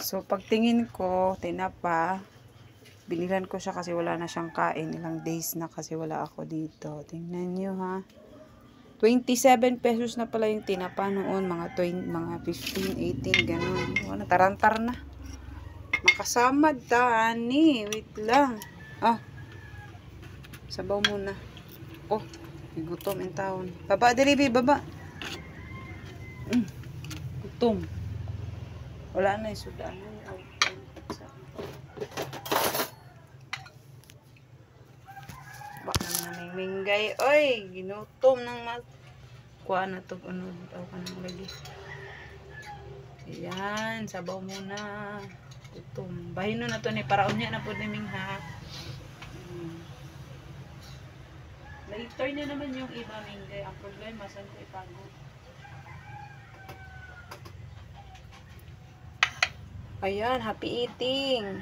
So, pagtingin ko, tinapa, binilhan ko siya kasi wala na siyang kain. Ilang days na kasi wala ako dito. Tingnan nyo ha. 27 pesos na pala yung tinapa noon. Mga 15, 18, ganun. Wala, tarantar na. Makasamad tani. Wait lang. Ah. Sabaw muna. Oh, gutom in town. Baba, delivery, baba. Gutom. Wala na yung sudan. Baka na may minggay. Oy, ginutom ng kuha na to. Ano, tao ka nang lagi. Ayan, sabaw muna. Gutom. Bahin na to ni paraon niya na po ni Mingha. Later na naman yung iba minggay. Ang problema, saan ko itago? Ayan, happy eating.